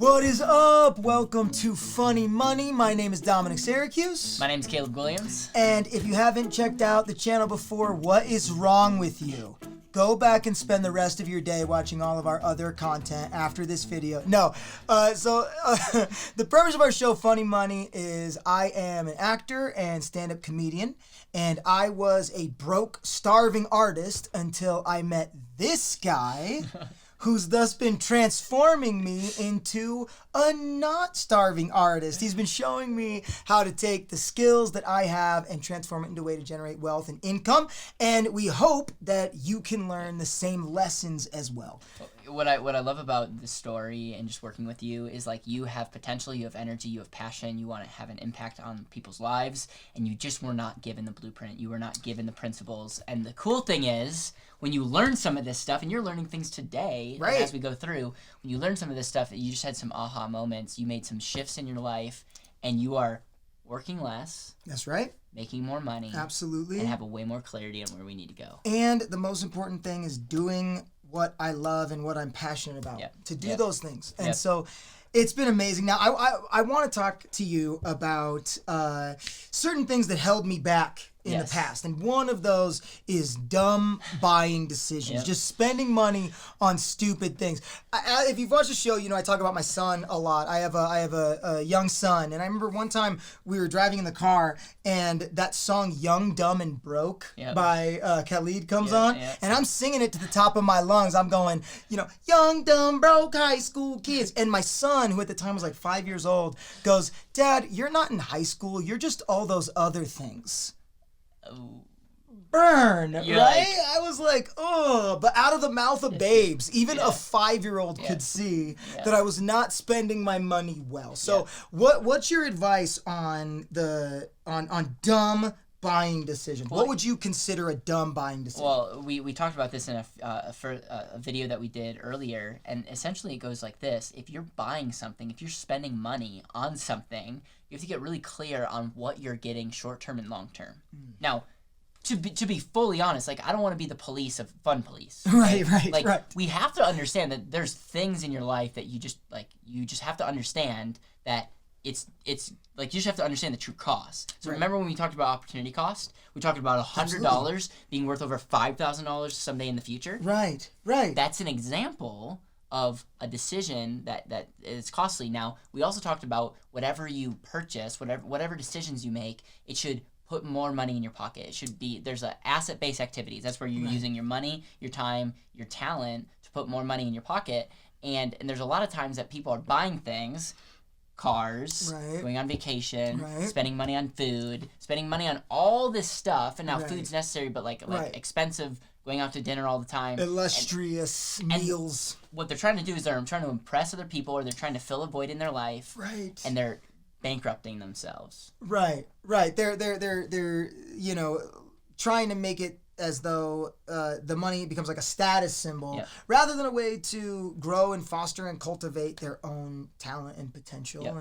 What is up? Welcome to Funny Money. My name is Dominic Syracuse. My name's Caleb Guilliams. And if you haven't checked out the channel before, what is wrong with you? Go back and spend the rest of your day watching all of our other content after this video. The purpose of our show, Funny Money, is I am an actor and stand-up comedian, and I was a broke, starving artist until I met this guy, who's thus been transforming me into a not starving artist. He's been showing me how to take the skills that I have and transform it into a way to generate wealth and income. And we hope that you can learn the same lessons as well. What I love about this story and just working with you is like you have potential, you have energy, you have passion, you want to have an impact on people's lives, and you just were not given the blueprint, you were not given the principles. And the cool thing is, when you learn some of this stuff, and you're learning things today, right, as we go through, when you learn some of this stuff, you just had some aha moments, you made some shifts in your life, and you are working less. That's right. Making more money. Absolutely. And have a way more clarity on where we need to go. And the most important thing is doing what I love and what I'm passionate about. To do those things. And so it's been amazing. Now, I want to talk to you about certain things that held me back in the past. And one of those is dumb buying decisions, just spending money on stupid things. If you've watched the show, you know I talk about my son a lot. I have a young son, and I remember one time we were driving in the car, and that song "Young, Dumb, and Broke" by Khalid comes on, and I'm singing it to the top of my lungs. I'm going, young, dumb, broke high school kids. And my son, who at the time was like 5 years old, goes, "Dad, you're not in high school. You're just all those other things." Burn, right? I was like, oh, but out of the mouth of babes, even a 5-year-old could see that I was not spending my money well. So what's your advice on on dumb buying decisions? What would you consider a dumb buying decision? Well, we talked about this in a video that we did earlier, and essentially it goes like this. If you're buying something, if you're spending money on something, you have to get really clear on what you're getting short-term and long-term. Now, to be fully honest, like I don't want to be the police of fun police. Right. We have to understand that there's things in your life that you just have to understand that it's like you just have to understand the true cost. So remember when we talked about opportunity cost? We talked about $100 being worth over $5,000 someday in the future. Right. That's an example of a decision that is costly. Now, we also talked about whatever you purchase, whatever decisions you make, it should put more money in your pocket. It should be, there's asset-based activities. That's where you're using your money, your time, your talent to put more money in your pocket. And there's a lot of times that people are buying things, cars, going on vacation, spending money on food, spending money on all this stuff. And now food's necessary, but like expensive, going out to dinner all the time. Illustrious meals. And what they're trying to do is they're trying to impress other people, or they're trying to fill a void in their life. Right. And they're bankrupting themselves. Right. They're trying to make it as though the money becomes like a status symbol rather than a way to grow and foster and cultivate their own talent and potential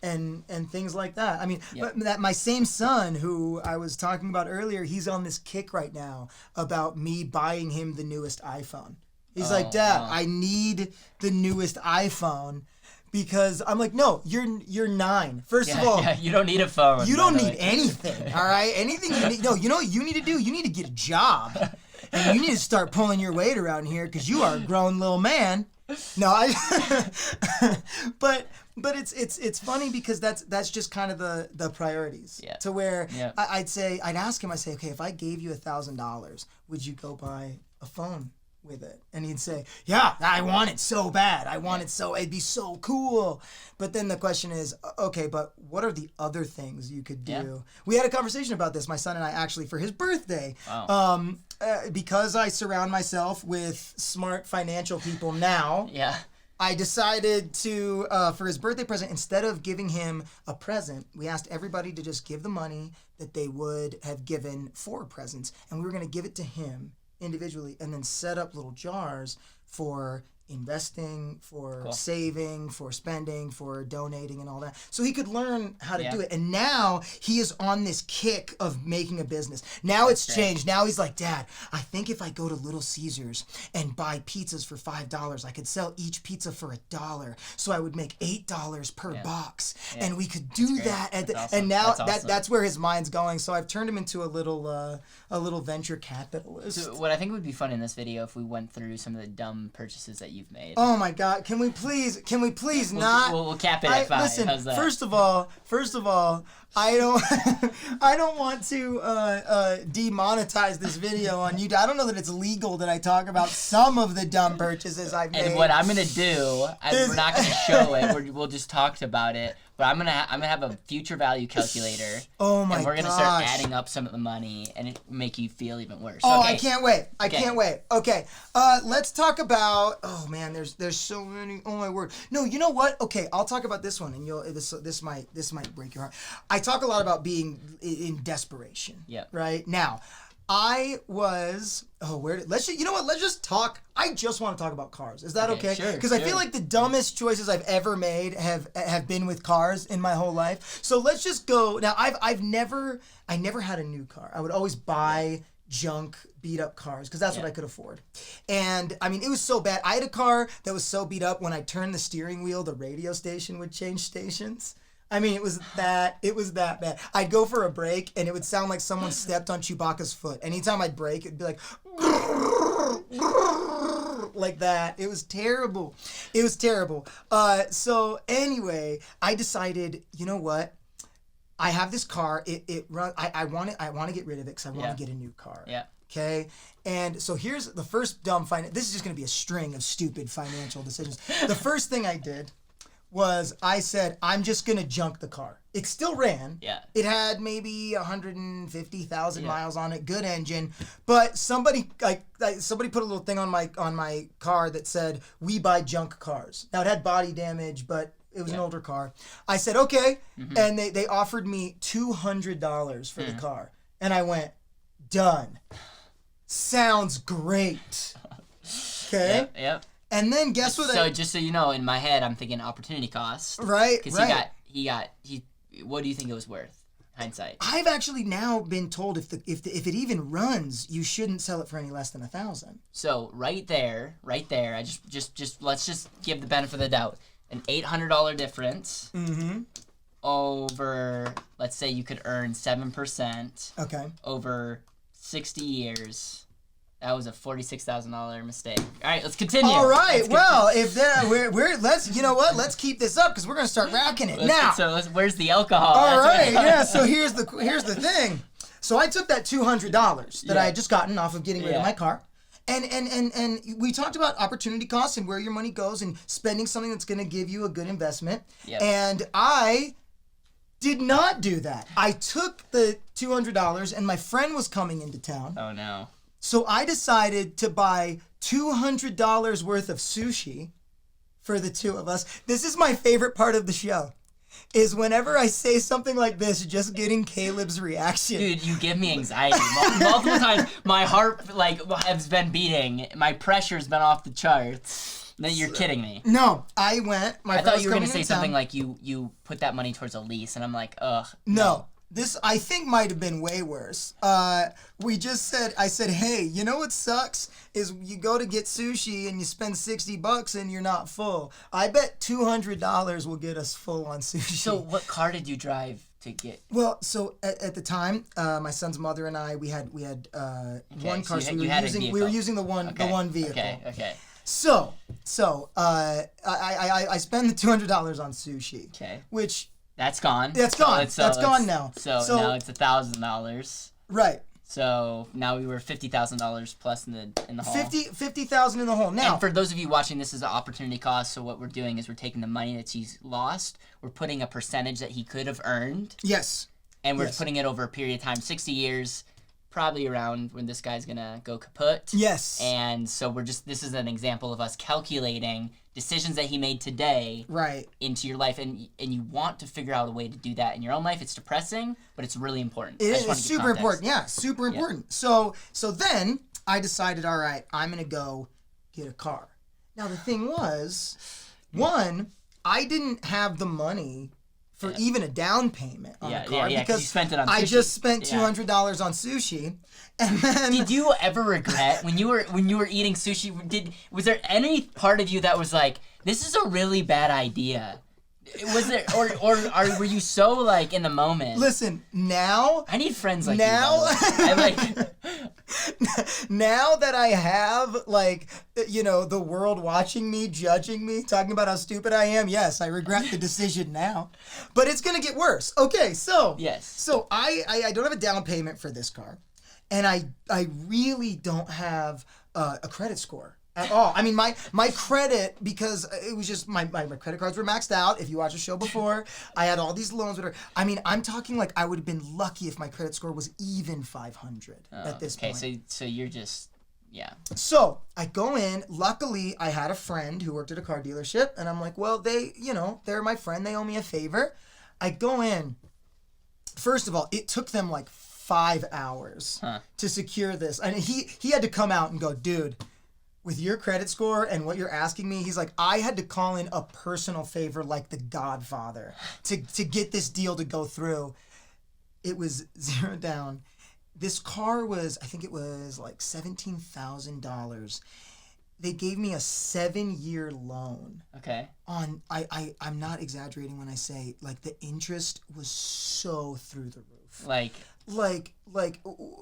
and things like that. I mean, that my same son who I was talking about earlier, he's on this kick right now about me buying him the newest iPhone. He's like, "Dad, I need the newest iPhone." Because I'm like, no, you're 9. First of all, you don't need a phone. You don't need anything, all right? Anything you need. No, you know what you need to do? You need to get a job. And you need to start pulling your weight around here because you are a grown little man. No, but it's funny because that's just kind of the priorities. To where I'd ask him, okay, if I gave you $1,000, would you go buy a phone with it? And he'd say, yeah, I want it so bad. I want it so, it'd be so cool. But then the question is, okay, but what are the other things you could do? We had a conversation about this, my son and I, actually, for his birthday. Because I surround myself with smart financial people now, I decided to, for his birthday present, instead of giving him a present, we asked everybody to just give the money that they would have given for presents, and we were going to give it to him individually, and then set up little jars for investing, for saving, for spending, for donating and all that. So he could learn how to do it. And now he is on this kick of making a business. Now it's changed. Now he's like, Dad, I think if I go to Little Caesars and buy pizzas for $5, I could sell each pizza for $1. So I would make $8 per box. Yeah. And we could do that. Awesome. And now that's where his mind's going. So I've turned him into a little venture capitalist. So what I think would be fun in this video if we went through some of the dumb purchases that you've made. Oh my God! Can we please not? We'll cap it at 5. Listen, how's that? First of all, I don't I don't want to demonetize this video on YouTube. I don't know that it's legal that I talk about some of the dumb purchases I've made. And what I'm gonna do, we're not gonna show it. We'll just talk about it. But I'm gonna have a future value calculator. Oh my gosh. And we're gonna start adding up some of the money, and it make you feel even worse. Oh, okay. I can't wait. I can't wait. Okay. Let's talk about. Oh man, there's so many. Oh my word. No, you know what? Okay, I'll talk about this one, and this might break your heart. I talk a lot about being in desperation. Yeah. Right now, I was. Let's just talk. I just want to talk about cars. Is that okay? Sure. Because I feel like the dumbest choices I've ever made have been with cars in my whole life. So let's just go. Now I never had a new car. I would always buy junk, beat up cars because that's what I could afford. And I mean, it was so bad. I had a car that was so beat up when I turned the steering wheel, the radio station would change stations. I mean, it was that bad. I'd go for a break, and it would sound like someone stepped on Chewbacca's foot. Anytime I'd brake, it'd be like that. It was terrible. So anyway, I decided, you know what? I have this car. I want to get rid of it because I want to get a new car. Yeah. Okay. And so here's the first dumb this is just going to be a string of stupid financial decisions. The first thing I did was I said, I'm just going to junk the car. It still ran. Yeah. It had maybe 150,000 miles on it, good engine. But somebody put a little thing on my car that said, we buy junk cars. Now it had body damage, but it was an older car. I said, okay. Mm-hmm. And they offered me $200 for the car. And I went, done. Sounds great. Okay? Yep. And then guess what? So just so you know, in my head, I'm thinking opportunity cost. Right. Because he. What do you think it was worth? Hindsight. I've actually now been told if it even runs, you shouldn't sell it for any less than $1,000. So right there, I just let's just give the benefit of the doubt. An $800 difference. Mm-hmm. Over, let's say you could earn 7%. Okay. Over 60 years. That was a $46,000 mistake. All right, let's continue. All right, let's keep this up because we're gonna start racking it now. So where's the alcohol? All right, yeah. So here's the thing. So I took that $200 that I had just gotten off of getting rid of my car, and we talked about opportunity costs and where your money goes and spending something that's gonna give you a good investment. Yep. And I did not do that. I took the $200, and my friend was coming into town. Oh no. So I decided to buy $200 worth of sushi for the two of us. This is my favorite part of the show, is whenever I say something like this, just getting Caleb's reaction. Dude, you give me anxiety. Multiple times, my heart has been beating. My pressure's been off the charts. Then you're kidding me. No, I went. I thought you were going to say something like you put that money towards a lease, and I'm like, ugh. No. This, I think, might have been way worse. I said, hey, you know what sucks? Is you go to get sushi and you spend $60 and you're not full. I bet $200 will get us full on sushi. So what car did you drive to get? Well, so at the time, my son's mother and I, we had one car. So we were using the one vehicle. Okay. So I spend the $200 on sushi. Okay. Which... That's gone. That's gone. That's gone now. So now it's $1,000. Right. So now we were $50,000 plus in the hole. 50,000 in the hole. Now, and for those of you watching, this is an opportunity cost. So what we're doing is we're taking the money that he's lost. We're putting a percentage that he could have earned. Yes. And we're putting it over a period of time, 60 years, probably around when this guy's gonna go kaput. Yes. And so this is an example of us calculating decisions that he made today into your life, and you want to figure out a way to do that in your own life. It's depressing, but it's really important. It's super important. Yeah, super important. So then I decided, all right, I'm gonna go get a car. Now the thing was, one, I didn't have the money for even a down payment on a car because you spent it on sushi. I just spent $200 on sushi, and then. Did you ever regret when you were eating sushi? Was there any part of you that was like, this is a really bad idea? Was there, or were you so like in the moment? Listen, now I need friends like now, you. I like. Now that I have the world watching me, judging me, talking about how stupid I am, yes, I regret the decision now. But it's gonna get worse. Okay, so yes. So I don't have a down payment for this car, and I really don't have a credit score at all. I mean, my credit, because it was just my credit cards were maxed out. If you watched the show before, I had all these loans. I mean, I'm talking like I would have been lucky if my credit score was even 500 at this point. Okay, so you're just, yeah. So I go in. Luckily, I had a friend who worked at a car dealership, and I'm like, well, they're my friend. They owe me a favor. I go in. First of all, it took them like 5 hours to secure this. And he had to come out and go, dude, with your credit score and what you're asking me, he's like, I had to call in a personal favor like the Godfather to get this deal to go through. It was zero down. This car was, I think it was like $17,000. They gave me a 7-year loan. Okay. I'm not exaggerating when I say like the interest was so through the roof. Like,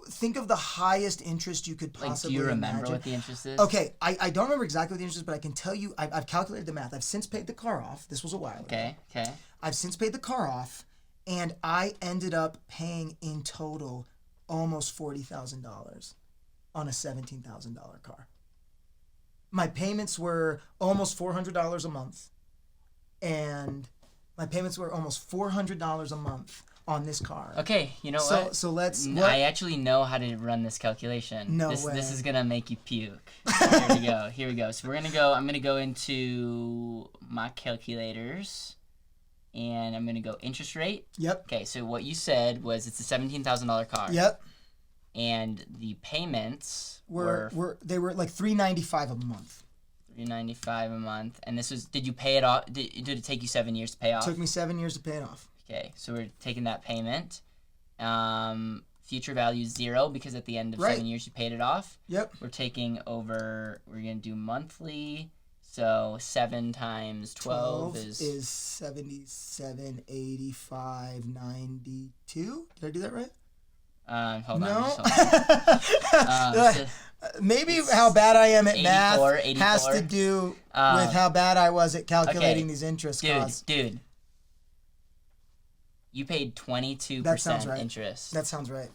think of the highest interest you could possibly do you remember imagine. What the interest is? Okay, I don't remember exactly what the interest is, but I can tell you, I've calculated the math. I've since paid the car off. This was a while ago. Okay. I've since paid the car off, and I ended up paying in total almost $40,000 on a $17,000 car. My payments were almost $400 a month, and my payments were almost $400 a month on this car. Okay, you know what? So let's. I actually know how to run this calculation. No way. This is gonna make you puke. Here we go. So I'm gonna go into my calculators, and I'm gonna go interest rate. Yep. Okay, so what you said was it's a $17,000 car. Yep. And the payments were like $395 a month. $395 a month, and this was. Did you pay it off? Did it take you 7 years to pay off? It took me 7 years to pay it off. Okay, so we're taking that payment. Future value 0 because at the end of 7 years you paid it off. Yep. We're taking over. We're gonna do monthly. So 7 times 12 is 77, 85, 92. Did I do that right? Hold no. on. Maybe how bad I am at 84, math 84. has to do with how bad I was at calculating these interest costs. Dude. You paid 22% right. interest. That sounds right.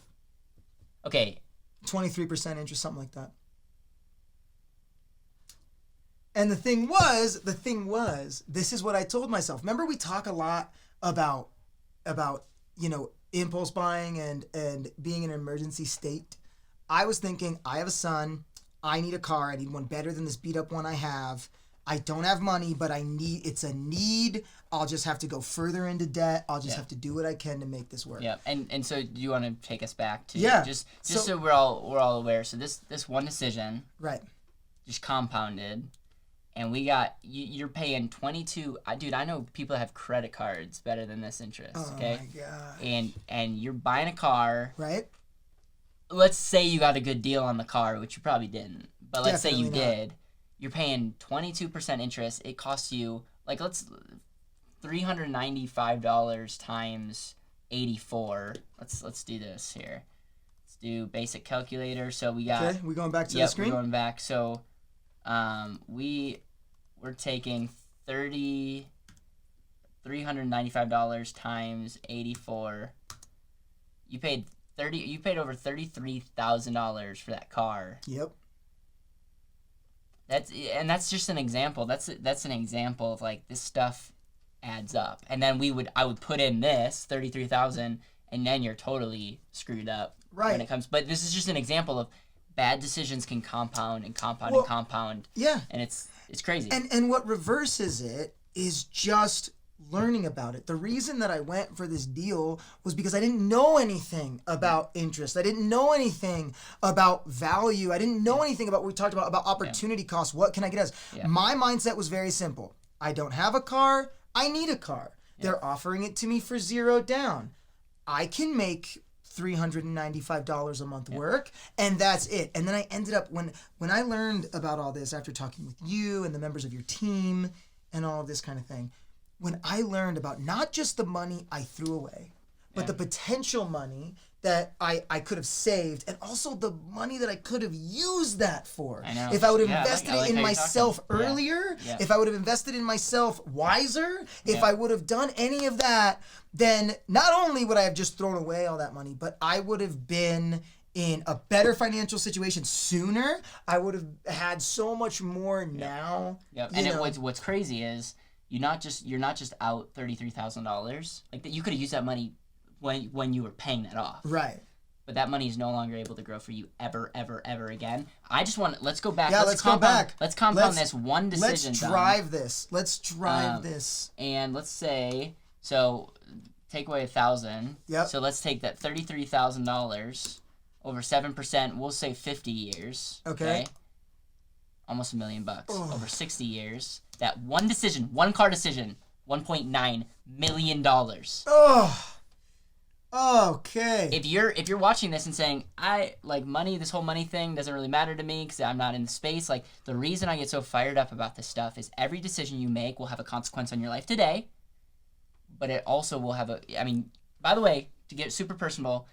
Okay. 23% interest, something like that. And the thing was, this is what I told myself. Remember, we talk a lot about impulse buying and being in an emergency state. I was thinking, I have a son. I need a car. I need one better than this beat up one I have. I don't have money, but it's a need. I'll just have to go further into debt. I'll just have to do what I can to make this work. Yeah, and so do you want to take us back to just so we're all aware. So this one decision, right, just compounded, and we got you're paying 22. Dude, I know people that have credit cards better than this interest. Oh okay, my God. And you're buying a car, right? Let's say you got a good deal on the car, which you probably didn't, but let's Definitely say you not. did. You're paying 22% interest. It costs you let's $395 times 84. Let's do this here. Let's do basic calculator. So we got. Okay, we going back to the screen. We're going back. So, we're taking $395 times 84. You paid over $33,000 for that car. Yep. That's just an example. That's an example of like this stuff adds up. And then I would put in this 33,000, and then you're totally screwed up when it comes. But this is just an example of bad decisions can compound and compound and compound. Yeah. And it's crazy. And what reverses it is just learning about it. The reason that I went for this deal was because I didn't know anything about interest. I didn't know anything about value. I didn't know anything about what we talked about opportunity costs. What can I get as? My mindset was very simple. I don't have a car. I need a car. They're offering it to me for $0 down. I can make $395 a month work, and that's it. And then I ended up, when I learned about all this after talking with you and the members of your team and all of this kind of thing, when I learned about not just the money I threw away, but the potential money that I could have saved, and also the money that I could have used that for. I know. If I would have invested it in myself earlier, if I would have invested in myself wiser, if I would have done any of that, then not only would I have just thrown away all that money, but I would have been in a better financial situation sooner. I would have had so much more now. And what's crazy is you're not just out $33,000. Like that, you could have used that money when you were paying that off. Right. But that money is no longer able to grow for you ever again. I just want, let's go back. Yeah, let's go back. Let's compound this one decision. Let's drive this. And let's say, so take away 1,000. Yep. So let's take that $33,000 over 7%. We'll say 50 years. Okay. Almost $1 million over 60 years. That one decision, one car decision, $1.9 million. Oh. Okay. If you're watching this and saying, I like money, this whole money thing doesn't really matter to me because I'm not in the space, like the reason I get so fired up about this stuff is every decision you make will have a consequence on your life today, but it also will have by the way, to get super personal,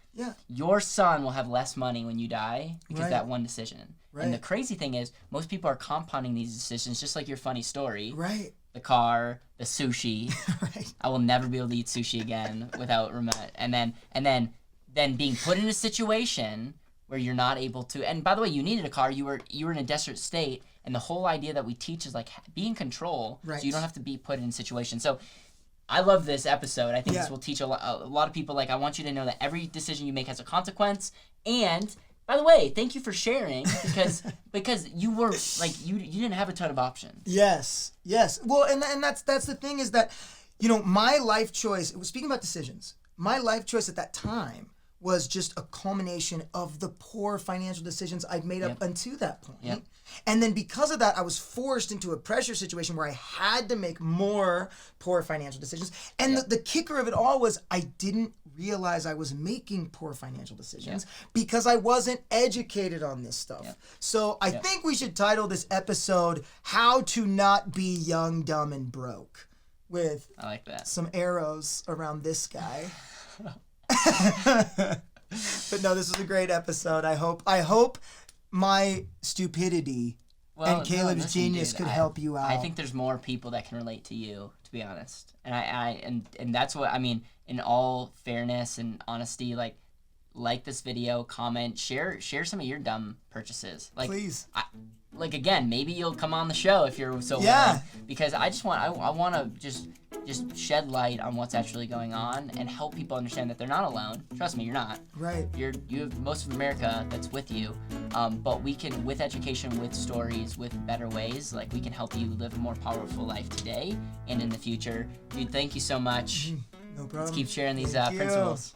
your son will have less money when you die because of that one decision. Right. And the crazy thing is, most people are compounding these decisions, just like your funny story. Right. The car, the sushi. Right. I will never be able to eat sushi again without remote. And then being put in a situation where you're not able to. And by the way, you needed a car. You were in a desperate state. And the whole idea that we teach is like be in control, so you don't have to be put in situations. So I love this episode. I think this will teach a lot of people. Like I want you to know that every decision you make has a consequence. And by the way, thank you for sharing because you were like you didn't have a ton of options. Yes. Well, and that's the thing is that, my life choice. Speaking about decisions, my life choice at that time was just a culmination of the poor financial decisions I'd made up until that point. Yep. And then because of that, I was forced into a pressure situation where I had to make more poor financial decisions. And the kicker of it all was I didn't realize I was making poor financial decisions because I wasn't educated on this stuff. Yep. So I think we should title this episode, How to Not Be Young, Dumb, and Broke, with I like that. Some arrows around this guy. But no, this was a great episode. I hope my stupidity and Caleb's genius could help you out. I think there's more people that can relate to you, to be honest. And I that's what I mean. In all fairness and honesty, like this video, comment, share some of your dumb purchases. Please. Again, maybe you'll come on the show if you're so willing. Because I want to just shed light on what's actually going on and help people understand that they're not alone. Trust me, you're not. Right. You have most of America that's with you. But we can, with education, with stories, with better ways, we can help you live a more powerful life today and in the future. Dude, thank you so much. No problem. Let's keep sharing these principles.